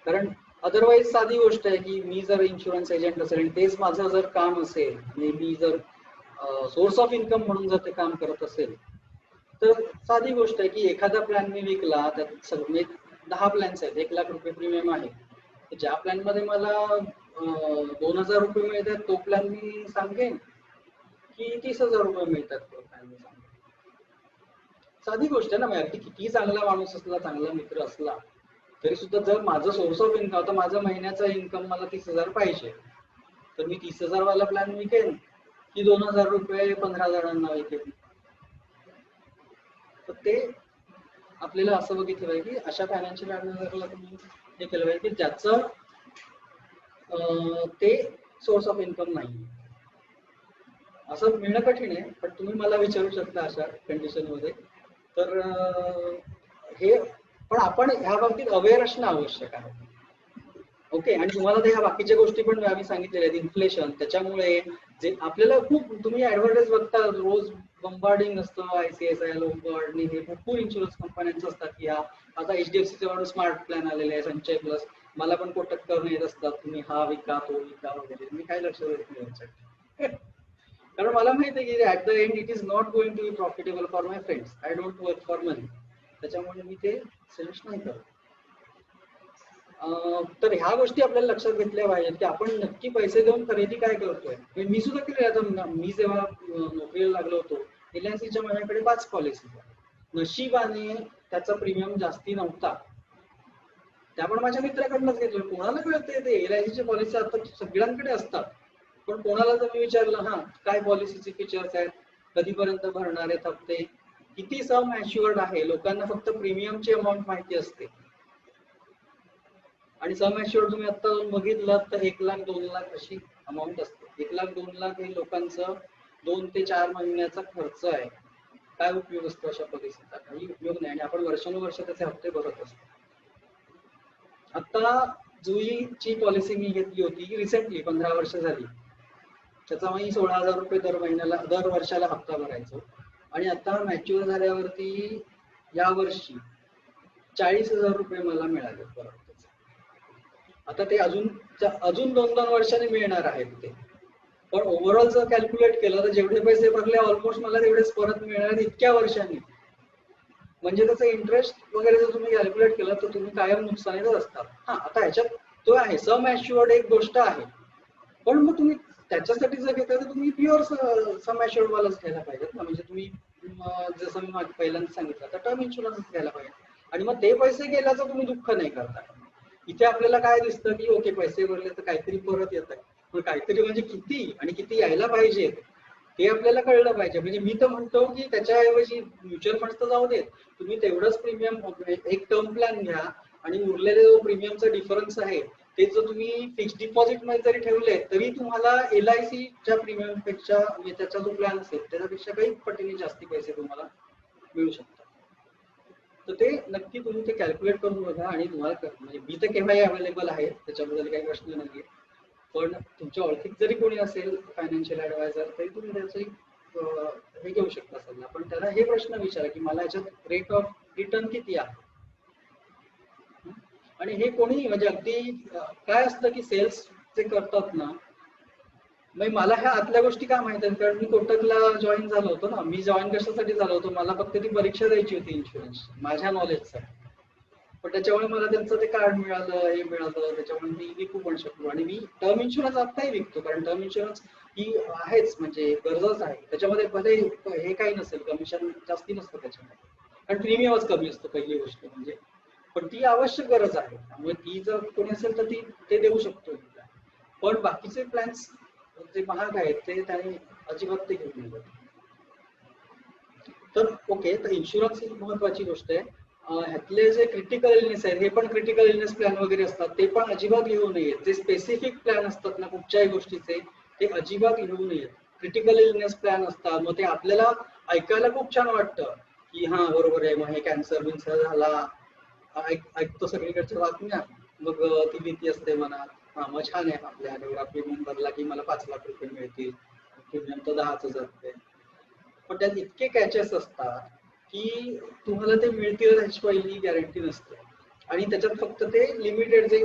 कारण अदरवाईज साधी गोष्ट आहे की मी जर इन्शुरन्स एजंट असेल आणि तेच माझं जर काम असेल आणि मी जर सोर्स ऑफ इन्कम म्हणून जर ते काम करत असेल तर साधी गोष्ट आहे की एखादा प्लॅन मी विकला, त्यात सगळे 10 प्लॅन्स आहेत, 1 लाख रुपये प्रीमियम आहे. ज्या प्लॅन मध्ये मला 2000 रुपये मिळतात तो प्लॅन मी सांगेन की 30,000 रुपये मिळतात तो प्लॅन मी सांगेन. साधी गोष्ट आहे ना. मग अगदी किती चांगला माणूस असला, चांगला मित्र असला तरी सुद्धा जर माझं सोर्स ऑफ इन्कम, आता माझा महिन्याचा इन्कम मला 30,000 पाहिजे, तर मी 30,000 वाला प्लॅन विकेन की 2,000 रुपये 15 जणांना विकेन. तर ते आपल्याला असं बघितलं पाहिजे की अशा फायनान्शियल ऍडवायझरला तुम्ही हे केलं पाहिजे की ज्याचं ते सोर्स ऑफ इन्कम नाही. असं मिळणं कठीण आहे, पण तुम्ही मला विचारू शकता अशा कंडिशन मध्ये. तर हे पण आपण ह्या बाबतीत अवेअर असणं आवश्यक आहे. ओके. आणि तुम्हाला ह्या बाकीच्या गोष्टी पण आम्ही सांगितलेल्या आहेत. इन्फ्लेशन, त्याच्यामुळे जे आपल्याला खूप, तुम्ही ऍडव्हर्टाईज बघता रोज, बंबार्डिंग असतं ICICI, लोंबार्ड, हे भरपूर इन्शुरन्स कंपन्यांचं असतात की आता HDFCचे वाढून स्मार्ट प्लॅन आलेले आहे, संचय प्लस. मला पण कोटक करून येत असतात, तुम्ही हा विका तो विका वगैरे. मी काय लक्ष देत नाही याच्यात. कारण मला माहिती आहे की at the end it is not going to be profitable for my friends. I don't work for money. त्याच्यामुळे मी ते सजेस्ट नाही करत. तर ह्या गोष्टी आपल्याला लक्षात घेतल्या पाहिजेत की आपण नक्की पैसे देऊन खरेदी काय करतोय. मी सुद्धा केले. आता मी जेव्हा नोकरीला लागलो होतो, LICच्या माझ्याकडे 5 पॉलिसी. नशिबाने त्याचा प्रीमियम जास्ती नव्हता, त्या पण माझ्या मित्राकडनंच घेतलं. कोणाला कळतंय ते LICच्या पॉलिसी आता सगळ्यांकडे असतात, पण कोणाला जर मी विचारलं हा काय पॉलिसीचे फीचर्स आहेत, कधीपर्यंत भरणार आहेत हप्ते, किती सम ॲश्युअर्ड आहे, लोकांना फक्त प्रीमियमची अमाऊंट माहिती असते. आणि सम ॲश्युअर्ड तुम्ही आता बघितलं तर 1 लाख 2 लाख अशी अमाऊंट असते. 1 लाख 2 लाख हे लोकांचं 2 ते 4 महिन्याचा खर्च आहे. काय उपयोग असतो अशा पॉलिसीचा? काही उपयोग नाही. आणि आपण वर्षानुवर्ष त्याचे हप्ते भरत असतो. आता जुईची पॉलिसी मी घेतली होती रिसेंटली, 15 वर्ष झाली. त्याचा मी 16,000 रुपये दर वर्षाला हप्ता भरायचो. आणि आता मॅच्युअर झाल्यावरती या वर्षी 40,000 रुपये मला मिळाले परत. आता ते अजून 2-2 वर्षांनी मिळणार आहेत ते. पण ओव्हरऑल जर कॅल्क्युलेट केलं तर जेवढे पैसे भरले ऑलमोस्ट मला तेवढेच परत मिळणार इतक्या वर्षांनी. म्हणजे त्याचा इंटरेस्ट वगैरे जर तुम्ही कॅल्क्युलेट केलं तर तुम्ही कायम नुकसानीतच असतात. हा, आता ह्याच्यात तो आहे सम ॲश्युअर्ड एक गोष्ट आहे, पण मग तुम्ही त्याच्यासाठी जर घेता तर तुम्ही प्युअर सम ॲश्युअर्ड वालाच घ्यायला पाहिजेत ना. म्हणजे तुम्ही जसं मी पहिल्यांदा सांगितलं तर टर्म इन्शुरन्स घ्यायला पाहिजे. आणि मग ते पैसे गेल्याचं तुम्ही दुःख नाही करता. इथे आपल्याला काय दिसतं की ओके पैसे भरले तर काहीतरी परत येत आहे, पण काहीतरी म्हणजे किती आणि किती यायला पाहिजे ते आपल्याला कळलं पाहिजे. म्हणजे मी तर म्हणतो की त्याच्याऐवजी म्युच्युअल फंड तर जाऊ देत, तुम्ही तेवढंच प्रीमियम एक टर्म प्लॅन घ्या आणि उरलेले जो प्रीमियमचा डिफरन्स आहे ते जर तुम्ही फिक्स्ड डिपॉझिट मध्ये जरी ठेवले तरी तुम्हाला LICच्या प्रीमियम पेक्षा, त्याचा जो प्लॅन असेल त्याच्यापेक्षा काही पटीने जास्ती पैसे तुम्हाला मिळू शकतात. तर ते नक्की तुम्ही ते कॅल्क्युलेट करून बघा आणि तुम्हाला म्हणजे मी तर केव्हाही अवेलेबल आहे, त्याच्याबद्दल काही प्रश्न नाहीये. पण तुमच्या ओळखीत जरी कोणी असेल फायनान्शियल ऍडवायझर तरी तुम्ही त्याची हे घेऊ शकता सल्ला. पण त्याला हे प्रश्न विचारा की मला याच्यात रेट ऑफ रिटर्न किती आहे. आणि हे कोणी म्हणजे अगदी काय असतं की सेल्स जे करतात ना, मग मला ह्या आतल्या गोष्टी काय माहित आहेत, कारण मी कोटकला जॉईन झालो होतो ना. मी जॉईन कशासाठी झालो होतो, मला फक्त ती परीक्षा द्यायची होती इन्शुरन्स माझ्या नॉलेजसाठी. पण त्याच्यामुळे मला त्यांचं ते कार्ड मिळालं, हे मिळालं, त्याच्यामुळे मी विकू पण शकलो. आणि मी टर्म इन्शुरन्स आत्ताही विकतो, कारण टर्म इन्शुरन्स ही आहेच म्हणजे गरजच आहे. त्याच्यामध्ये भले हे काही नसेल, कमिशन जास्ती नसतं त्याच्यामध्ये, कारण प्रीमियमच कमी असतो पहिली गोष्ट म्हणजे. पण ती आवश्यक गरज आहे, त्यामुळे ती जर कोणी असेल तर ती ते देऊ शकतो. पण बाकीचे प्लॅन्स जे महाग आहेत ते त्याने अजिबात ते घेऊन नाही. तर ओके, तर इन्शुरन्स ही महत्वाची गोष्ट आहे. ह्यातले जे क्रिटिकल इलनेस आहेत हे पण क्रिटिकल इलनेस प्लॅन वगैरे असतात ते पण अजिबात घेऊ नयेत. जे स्पेसिफिक प्लॅन असतात ना कुठच्याही गोष्टीचे ते अजिबात घेऊ नयेत. क्रिटिकल इलनेस प्लॅन असतात, मग ते आपल्याला ऐकायला खूप छान वाटतं की हा बरोबर आहे, मग हे कॅन्सर बिन्सर झाला, ऐकतो सगळीकडच्या बातम्या, मग ती भीती असते मनात, हा मग छान आहे आपल्या एवढा प्रीमियम भरला की मला 5 लाख रुपये मिळतील, प्रीमियम तर 10,000 रुपये. पण त्यात इतके कॅचेस असतात की तुम्हाला ते मिळतील याची पहिली गॅरंटी नसते. आणि त्याच्यात फक्त ते लिमिटेड जे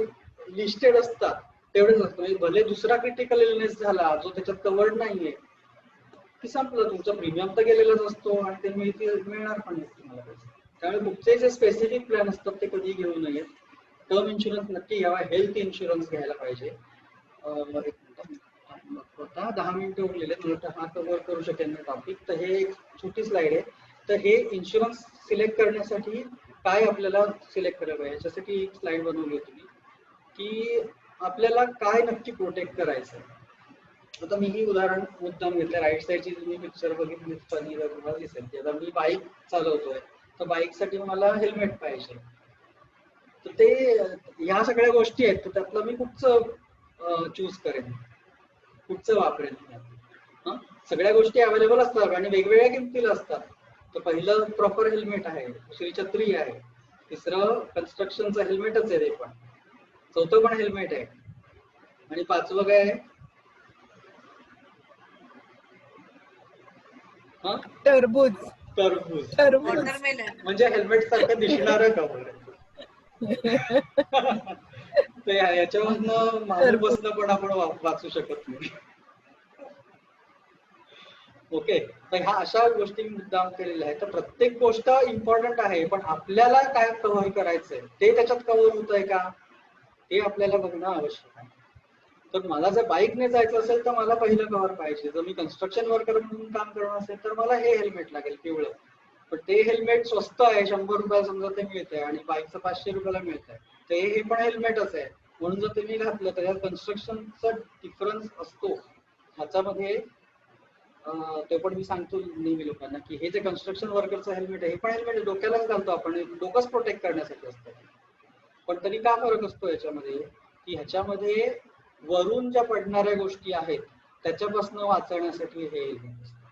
लिस्टेड असतात तेवढेच असतं. म्हणजे भले दुसरा क्रिटिकल इलनेस झाला जो त्याच्यात कव्हर्ड नाहीये की संपलं, तुमचा प्रीमियम तर गेलेलाच असतो आणि ते मिळणार पण नाही तुम्हाला पैसे. त्यामुळे कुठचे जे स्पेसिफिक प्लॅन असतात ते कधी घेऊ नयेत. टर्म इन्शुरन्स नक्की घ्यावा, हेल्थ इन्शुरन्स घ्यायला पाहिजे. आता 10 मिनिटं उरलेले, मला हा कव्हर करू शकेन मी टॉपिक. तर हे एक छोटी स्लाइड आहे. तर हे इन्शुरन्स सिलेक्ट करण्यासाठी काय आपल्याला सिलेक्ट करायला पाहिजे, याच्यासाठी एक स्लाइड बनवली होती मी की आपल्याला काय नक्की प्रोटेक्ट करायचं. आता मी ही उदाहरण मुद्दाम घेतलं, राईट साईडची तुम्ही पिक्चर बघितली फनी तुम्हाला दिसेल की आता मी बाईक चालवतोय तर बाईकसाठी मला हेल्मेट पाहिजे. तर ते ह्या सगळ्या गोष्टी आहेत, तर त्यातलं मी कुठचं चूज करेन, कुठचं वापरेन. सगळ्या गोष्टी अवेलेबल असतात आणि वेगवेगळ्या किमतीला असतात. तर पहिलं प्रॉपर हेल्मेट आहे, दुसरी छत्री आहे, तिसरं कन्स्ट्रक्शनचं हेल्मेटच आहे ते पण, चौथं पण हेल्मेट आहे, आणि पाचवं काय आहे, टरबूज. टरबूज. टरबूज म्हणजे हेल्मेट सारखं दिसणार कव्हर. तर याच्यावरनं माणूस बसणं पण आपण वाचू शकत नाही. ओके, तर ह्या अशा गोष्टी मुद्दाम केलेल्या आहेत. तर प्रत्येक गोष्ट इम्पॉर्टंट आहे, पण आपल्याला काय कव्हर करायचंय ते त्याच्यात कव्हर होत आहे का हे आपल्याला बघणं आवश्यक आहे. तर मला जर बाईकने जायचं असेल तर मला पहिलं कव्हर पाहिजे. जर मी कन्स्ट्रक्शन वर्कर म्हणून काम करणार असेल तर मला हे हेल्मेट लागेल पिवळं. पण ते हेल्मेट स्वस्त आहे, 100 रुपये समजा ते मिळतंय आणि बाईकचं 500 रुपयाला मिळतंय. तर हे पण हेल्मेटच आहे, म्हणून जर तुम्ही घातलं तर कन्स्ट्रक्शनचा डिफरन्स असतो ह्याच्यामध्ये. ते पण मी सांगतो नेहमी लोकांना की हे जे कन्स्ट्रक्शन वर्करचं हेल्मेट आहे हे पण हेल्मेट डोक्यालाच घालतो आपण, डोकंच प्रोटेक्ट करण्यासाठी असतं. पण तरी का फरक असतो याच्यामध्ये की ह्याच्यामध्ये वरून ज्या पडणाऱ्या गोष्टी आहेत त्याच्यापासून वाचवण्यासाठी हे हेल्मेट असतं.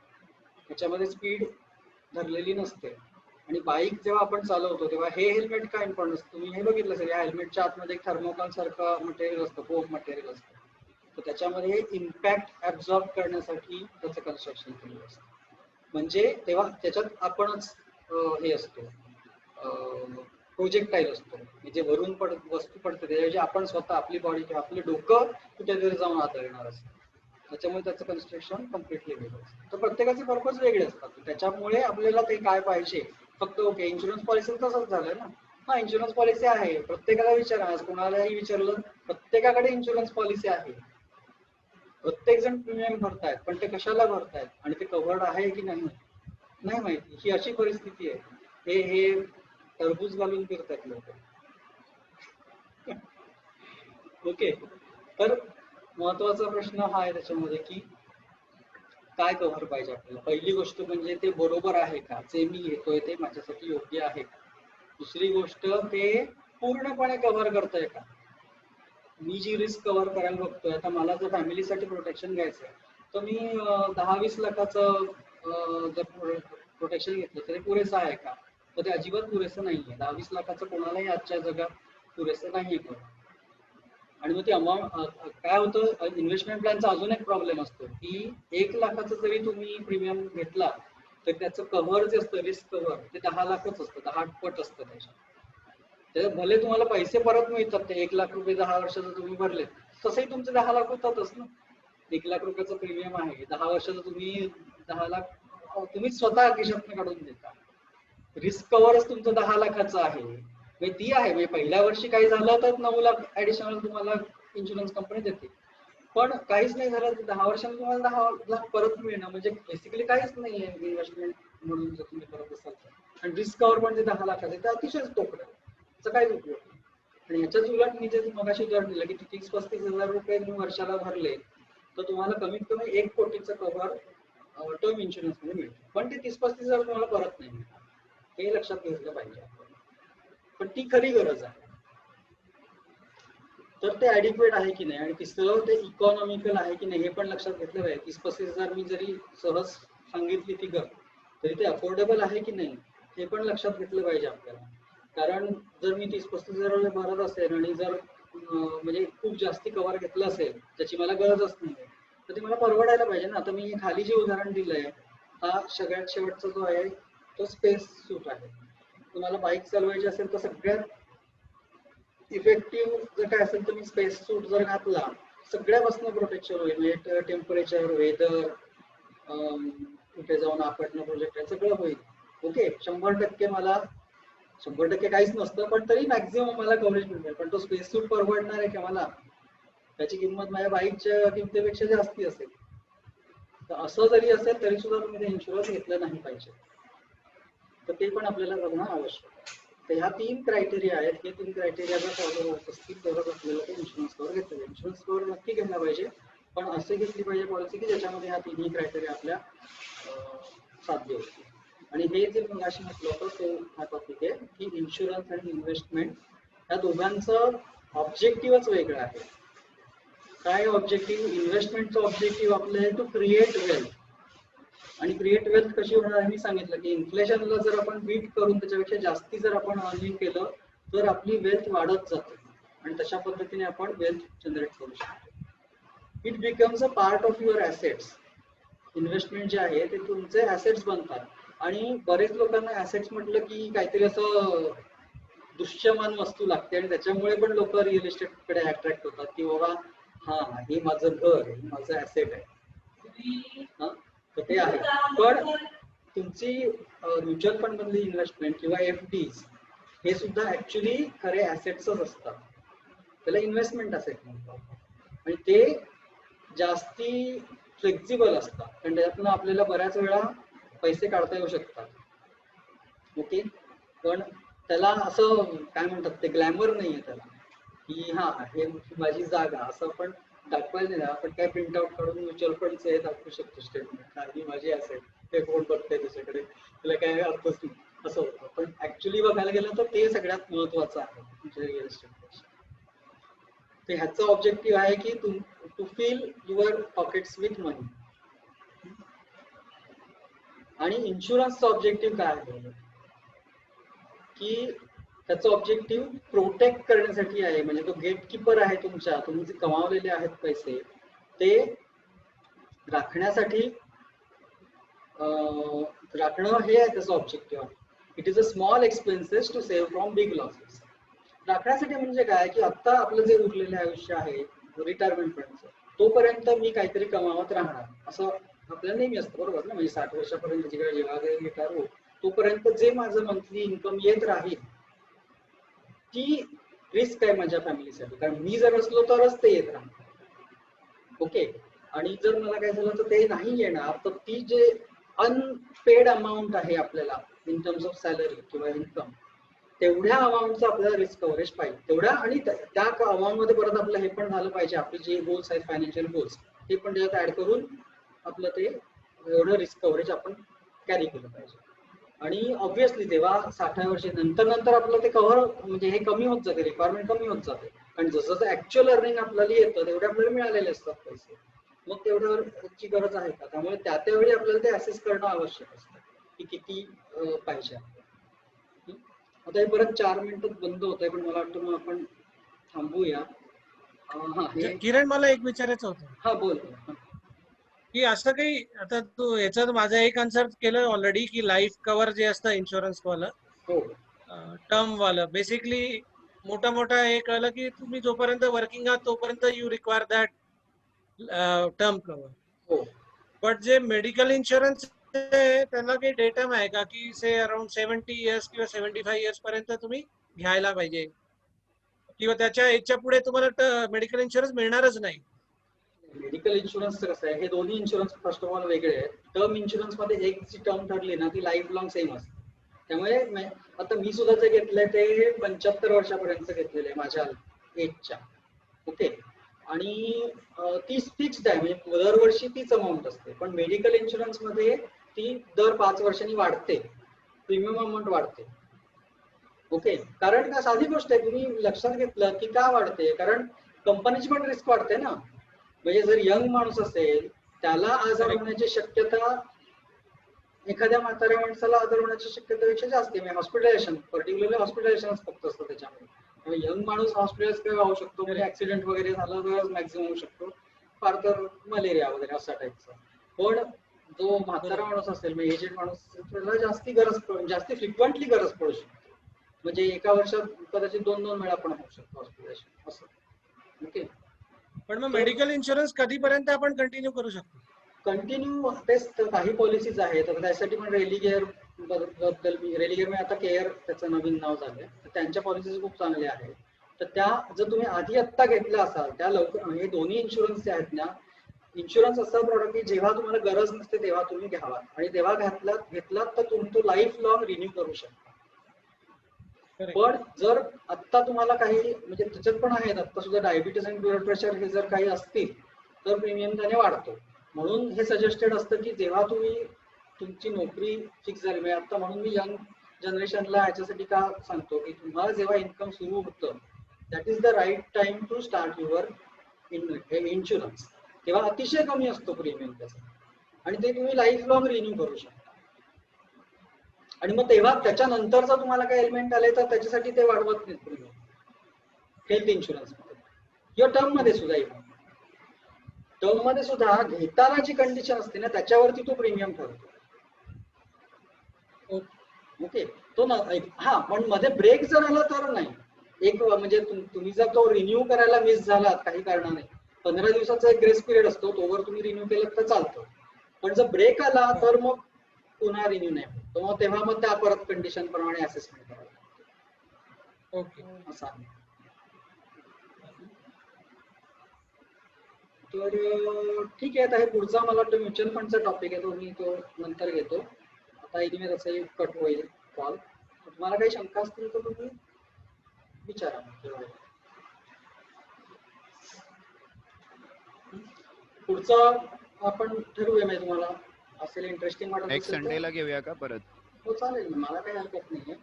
ह्याच्यामध्ये स्पीड धरलेली नसते. आणि बाईक जेव्हा आपण चालवतो तेव्हा हे हेल्मेट काय इम्पॉर्टंट असतं, तुम्ही हे बघितलं असेल या हेल्मेटच्या आतमध्ये एक थर्मोकॉल सारखं मटेरियल असतं, फोम मटेरियल असतं. तर त्याच्यामध्ये इम्पॅक्ट ऍब्झॉर्ब करण्यासाठी त्याचं कन्स्ट्रक्शन केलेलं असतं. म्हणजे तेव्हा त्याच्यात आपणच हे असतो, प्रोजेक्टाईल असतो, म्हणजे वरून वस्तू पडते त्याच्याऐवजी आपण स्वतः आपली बॉडी किंवा आपलं डोकं कुठेतरी जाऊन आदळणार असतं. त्याच्यामुळे त्याचं कन्स्ट्रक्शन कम्प्लिटली वेगळं असतं. तर प्रत्येकाचे पर्पज वेगळे असतात. त्याच्यामुळे आपल्याला ते काय पाहिजे, फक्त ओके इन्शुरन्स पॉलिसी तसंच झालंय ना, हा इन्शुरन्स पॉलिसी आहे, प्रत्येकाला विचारा, आज कोणालाही विचारलं प्रत्येकाकडे इन्शुरन्स पॉलिसी आहे, प्रत्येक जण प्रीमियम भरतायत, पण ते कशाला भरतायत आणि ते कव्हर्ड आहे की नाही नाही माहिती. ही अशी परिस्थिती आहे, हे टरबूज घालून फिरतात लोक. ओके, तर महत्वाचा प्रश्न हा आहे त्याच्यामध्ये की काय कव्हर पाहिजे आपल्याला. पहिली गोष्ट म्हणजे ते बरोबर आहे का, जे मी घेतोय ते माझ्यासाठी योग्य आहे का. दुसरी गोष्ट ते पूर्णपणे कव्हर करतंय का. मी जी रिस्क कव्हर करायला बघतोय, आता मला जर फॅमिलीसाठी प्रोटेक्शन घ्यायचं आहे तर मी 10-20 लाखाचं जर प्रोटेक्शन घेतलं तरी पुरेसं आहे का. तर ते अजिबात पुरेसं नाहीये. 10-20 लाखाचं कोणालाही आजच्या जगात पुरेसं नाहीये करून. आणि मग ती अमाऊंट काय होतं, इन्व्हेस्टमेंट प्लॅनचा अजून एक प्रॉब्लेम असतो की 1 लाखाचं जरी तुम्ही प्रीमियम घेतला तर त्याचं कव्हर जे असतं, रिस्क कव्हर, ते 10 लाखच असतं, 10 पट असतं त्याच्यात भले तुम्हाला पैसे परत मिळतात, ते 1 लाख रुपये 10 वर्षाचं तुम्ही भरले तसंही तुमचे 10 लाख होतातच ना. 1 लाख रुपयाचं प्रीमियम आहे, 10 वर्षाचं तुम्ही 10 लाख तुम्ही स्वतः खिशातनं काढून देता. रिस्क कव्हरच तुमचं 10 लाखाचं आहे, म्हणजे ती आहे. म्हणजे पहिल्या वर्षी काही झालं तर 9 लाख ऍडिशनल तुम्हाला इन्शुरन्स कंपनी देते, पण काहीच नाही झालं तर 10 वर्षांनी तुम्हाला 10 लाख परत मिळणं म्हणजे बेसिकली काहीच नाही आहे इन्व्हेस्टमेंट म्हणून जर तुम्ही करत असाल तर. आणि रिस्क कव्हर पण ते 10 लाखाचं आहे, तर अतिशय तोकडं, त्याचा काहीच उपयोग नाही. आणि ह्याच्याच उलट मी जे मगाशी उदाहरण दिलं की 30-35 हजार रुपये तुम्ही वर्षाला भरले तर तुम्हाला कमीत कमी 1 कोटीचं कव्हर टर्म इन्शुरन्स मध्ये मिळतं, पण ते 30-35 हजार तुम्हाला परत नाही मिळणार, हे लक्षात घेतलं पाहिजे. पण ती खरी गरज आहे, तर ते ऍडिक्वेट आहे की नाही, आणि तिसरं ते इकॉनॉमिकल आहे की नाही हे पण लक्षात घेतलं पाहिजे. 30-35 हजार मी जरी सहज सांगितली फिगर तरी ते अफोर्डेबल आहे की नाही हे पण लक्षात घेतलं पाहिजे आपल्याला. कारण जर मी 30-35 हजार भरत असेल आणि जर म्हणजे खूप जास्ती कव्हर घेतलं असेल ज्याची मला गरजच नाही तर ते मला परवडायला पाहिजे ना. आता मी खाली जे उदाहरण दिलंय हा सगळ्यात शेवटचा जो आहे तो स्पेस सूट आहे. तुम्हाला बाईक चालवायची असेल तर सगळ्यात इफेक्टिव्ह जर काय असेल तर मी स्पेस सूट जर घातला सगळ्यापासून प्रोटेक्शन होईल, म्हणजे टेम्परेचर, वेदर, कुठे जाऊन आपटणं, प्रोजेक्ट सगळं होईल. ओके, 100% मला 100% काहीच नसतं पण तरी मॅक्झिमम मला कव्हरेज मिळेल. पण तो स्पेस सूट परवडणार आहे का मला, त्याची किंमत माझ्या बाईकच्या किमतीपेक्षा जास्ती असेल. तर असं जरी असेल तरी सुद्धा तुम्ही ते इन्शुरन्स घेतलं नाही पाहिजे, तर ते पण आपल्याला बघणं आवश्यक आहे. तर ह्या 3 क्रायटेरिया आहेत, हे 3 क्रायटेरिया जर फॉलो होत असतील तरच आपल्याला ते इन्शुरन्स कव्हर घेतलं पाहिजे. इन्शुरन्स कव्हर नक्की घ्यायला पाहिजे, पण असे घेतली पाहिजे पॉलिसी की ज्याच्यामध्ये ह्या 3 क्रायटेरिया आपल्या साध्य होतील. आणि हे जे मगाशी म्हटलं होतं तो हा टॉपिक आहे की इन्शुरन्स आणि इन्व्हेस्टमेंट या दोघांचं ऑब्जेक्टिव्हच वेगळं आहे. काय ऑब्जेक्टिव्ह? इन्व्हेस्टमेंटचं ऑब्जेक्टिव्ह आपलं आहे टू क्रिएट वेल्थ, आणि क्रिएट वेल्थ कशी होणार आहे मी सांगितलं की इन्फ्लेशनला जर आपण बीट करून त्याच्यापेक्षा जास्ती जर आपण अर्निंग केलं तर आपली वेल्थ वाढत जाते आणि तशा पद्धतीने आपण वेल्थ जनरेट करू शकतो. It becomes a part of your assets. Investment जे आहे ते तुमचे ॲसेट्स बनतात. आणि बरेच लोकांना ॲसेट्स म्हटलं की काहीतरी असं दृश्यमान वस्तू लागते आणि त्याच्यामुळे पण लोक रिअल इस्टेटकडे अट्रॅक्ट होतात की बाबा हा हे माझं घर आहे, हे माझं ॲसेट आहे. तर ते आहे, पण तुमची म्युच्युअल फंड मधली इन्व्हेस्टमेंट किंवा FDs हे सुद्धा ऍक्च्युली खरे ॲसेट्सच असतात, त्याला इन्व्हेस्टमेंट ॲसेट म्हणतात. आणि ते जास्ती फ्लेक्झिबल असतात कारण त्यातून आपल्याला बऱ्याच वेळा पैसे काढता येऊ शकतात. ओके, पण त्याला असं काय म्हणतात ते ग्लॅमर नाहीये त्याला की हा हे माझी जागा असं आपण दाखवायला नाही. आपण काय प्रिंट आउट काढून म्युच्युअल फंडचं हे दाखवू शकतो स्टेटमेंट, ही माझी ॲसेट, ते कोण बघतंय त्याच्याकडे, त्याला काय अर्थच नाही असं होतं. पण ऍक्च्युली बघायला गेलं तर ते सगळ्यात महत्वाचं आहे म्हणजे रिअल इस्टेट. तर ह्याचं ऑब्जेक्टिव्ह आहे की to fill your pockets with money. आणि इन्शुरन्सचा ऑब्जेक्टिव्ह काय आहे की त्याचं ऑब्जेक्टिव्ह प्रोटेक्ट करण्यासाठी आहे. म्हणजे तो गेटकीपर आहे तुमच्या, तुम्ही जे कमावलेले आहेत पैसे ते राखण्यासाठी राखणं हे आहे त्याचं ऑब्जेक्टिव्ह आहे. It is a small expenses to save from big losses. राखण्यासाठी म्हणजे काय की आता आपलं जे उरलेलं आयुष्य आहे रिटायरमेंट पर्यंत तोपर्यंत मी काहीतरी कमावत राहणार असं आपल्याला नेहमी असतं, बरोबर ना. म्हणजे 60 वर्षापर्यंत जेव्हा रिटायर हो तोपर्यंत जे माझं मंथली इन्कम येत राहील ती रिस्क आहे माझ्या फॅमिलीसाठी, कारण मी जर असलो तरच ते येत राहणार. ओके, आणि जर मला काय झालं तर ते नाही येणार तर ती जे अनपेड अमाऊंट आहे आपल्याला इन टर्म्स ऑफ सॅलरी किंवा इन्कम तेवढ्या अमाऊंटचं आपल्याला रिस्क कव्हरेज पाहिजे तेवढ्या. आणि त्या अमाऊंट मध्ये परत आपलं हे पण झालं पाहिजे, आपले जे गोल्स आहेत फायनान्शियल गोल्स ते पण त्याच्यात ऍड करून आपलं ते एवढं रिस्क कव्हरेज आपण कॅरी केलं पाहिजे. आणि ऑब्व्हियसली जेव्हा 60 वर्षे नंतर आपलं ते कव्हर म्हणजे हे कमी होत जाते, रिक्वायरमेंट कमी होत जाते. कारण जसं ऍक्च्युअल अर्निंग आपल्याला येतं तेवढे आपल्याला मिळालेले असतात पैसे, मग तेवढ्याची गरज आहे का. त्यामुळे त्यावेळी आपल्याला ते असेस करणं आवश्यक असतं की किती पाहिजे. आता हे परत 4 मिनिटात बंद होत आहे, पण मला वाटतं मग आपण थांबूया. किरण, मला एक विचारायचं होतं हा बोल. की असं काही, आता तू याच्यात माझं एक आन्सर केलं ऑलरेडी की लाईफ कव्हर जे असतं इन्शुरन्स वालं, हो टर्म वालं, बेसिकली मोठा मोठा हे कळलं की तुम्ही जोपर्यंत वर्किंग आहात तोपर्यंत you require that term cover. हो बट जे मेडिकल इन्शुरन्स त्यांना काही डेटम आहे का की से अराउंड 70 इयर्स किंवा 75 इयर्स पर्यंत तुम्ही घ्यायला पाहिजे, किंवा त्याच्या याच्या पुढे तुम्हाला मेडिकल इन्शुरन्स मिळणारच नाही? मेडिकल इन्शुरन्स कसं आहे, हे दोन्ही इन्शुरन्स फर्स्ट ऑफ ऑल वेगळे आहेत. टर्म इन्शुरन्स मध्ये एक जी टर्म ठरली ना ती लाईफ लॉंग सेम असते. त्यामुळे आता मी सुद्धा जे घेतलंय ते 75 वर्षापर्यंत घेतलेलं आहे माझ्या एजच्या. ओके, आणि ती फिक्स्ड आहे, म्हणजे दरवर्षी तीच अमाऊंट असते. पण मेडिकल इन्शुरन्स मध्ये ती दर 5 वर्षांनी वाढते, प्रीमियम अमाऊंट वाढते. ओके, कारण का साधी गोष्ट आहे, तुम्ही लक्षात घेतलं की का वाढते, कारण कंपनीची पण रिस्क वाढते ना. म्हणजे जर यंग माणूस असेल त्याला आजार होण्याची शक्यता एखाद्या म्हाताऱ्या माणसाला आजार होण्याची शक्यतेपेक्षा जास्त आहे. हॉस्पिटलायझेशन, पर्टिक्युलरली हॉस्पिटलायझेशनच फक्त असतं त्याच्यामध्ये. यंग माणूस हॉस्पिटलाइज काय होऊ शकतो, म्हणजे ऍक्सिडेंट वगैरे झाला तर मॅक्झिमम होऊ शकतो, फार तर मलेरिया वगैरे असा टाईपचा. पण जो म्हातारा माणूस असेल, म्हणजे एजेड माणूस, त्याला जास्ती फ्रिक्वेंटली गरज पडू शकते. म्हणजे एका वर्षात कदाचित 2-2 वेळा पण होऊ शकतो हॉस्पिटलायझेशन असं. ओके, पण मग मेडिकल इन्शुरन्स कधीपर्यंत आपण कंटिन्यू करू शकतो? कंटिन्यू तेच काही पॉलिसीज आहेत. तर त्यासाठी पण रेलिगेअर बद्दल, रेलिगेअर म्हणजे आता केअर त्याचं नवीन नाव झालंय, तर त्यांच्या पॉलिसीज खूप चांगल्या आहेत. तर त्या जर तुम्ही आत्ता घेतल्या असाल त्या लवकर, हे दोन्ही इन्शुरन्स जे आहेत ना, इन्शुरन्स असा प्रॉडक्ट की जेव्हा तुम्हाला गरज नसते तेव्हा तुम्ही घ्यावा, आणि तेव्हा घेतलात तर तुम्ही तो लाईफ लॉंग रिन्यू करू शकता. पण जर आत्ता तुम्हाला काही, म्हणजे त्याच्यात पण आहेत आता सुद्धा डायबिटीस आणि ब्लड प्रेशर हे जर काही असतील तर प्रीमियम त्याने वाढतो. म्हणून हे सजेस्टेड असतं की जेव्हा तुमची नोकरी फिक्स झाली, म्हणजे आता म्हणून मी यंग जनरेशनला ह्याच्यासाठी का सांगतो की तुम्हाला जेव्हा इन्कम सुरू होतं that is the right time to start your insurance. तेव्हा अतिशय कमी असतो प्रीमियम त्याचा, आणि ते तुम्ही लाईफ लॉंग रिन्यू करू शकता. आणि मग तेव्हा त्याच्यानंतर जर तुम्हाला काही एलिमेंट आले तर त्याच्यासाठी ते वाढवत नाहीत प्रीमियम, हेल्थ इन्शुरन्स मध्ये किंवा टर्म मध्ये सुद्धा. टर्म मध्ये सुद्धा घेताना जी कंडिशन असते ना त्याच्यावरती तो प्रीमियम ठरतो. ओके, तो ना हा, पण मध्ये ब्रेक जर आला तर नाही. एक म्हणजे तुम्ही जर तो रिन्यू करायला मिस झालात काही कारणाने, 15 दिवसाचा एक ग्रेस पिरियड असतो, तोवर तुम्ही रिन्यू केलं तर चालतं. पण जर ब्रेक आला तर मग पुन्हा रिन्यू नाही होत, तर मग तेव्हा मग त्या परत कंडिशन प्रमाणे असेसमेंट करावं लागतं. ओके, असं आहे. तर ठीक आहे, आता हे पुढचा मला वाटतं म्युच्युअल फंडचा टॉपिक आहे, तो मी तो नंतर घेतो. आता इथे तसंही कट होईल कॉल. तुम्हाला काही शंका असतील तर तुम्ही विचारा. पुढचा आपण ठरवूया, म्हणजे तुम्हाला असेल इंटरेस्टिंग वाटत नेक्स्ट संडेला घेऊया का परत? हो चालेल, मला काही हरकत नाहीये.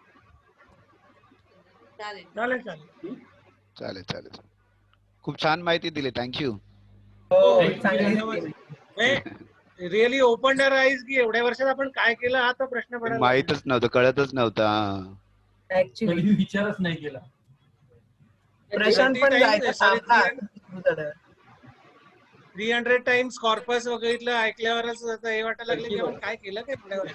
चालेल चालेल. चालेल. खूप छान माहिती दिली, thank you. Really open your eyes की एवढ्या वर्षात आपण काय केलं हा तर प्रश्न पडला. माहितच नव्हतं, कळतच नव्हतं. ऍक्च्युली विचारच नाही केला. प्रशांत पण जायचं 300 टाइम्स कॉर्पस वगैरे ऐकल्यावरच हे वाटायला लागले की आपण काय केलं काय पुढे.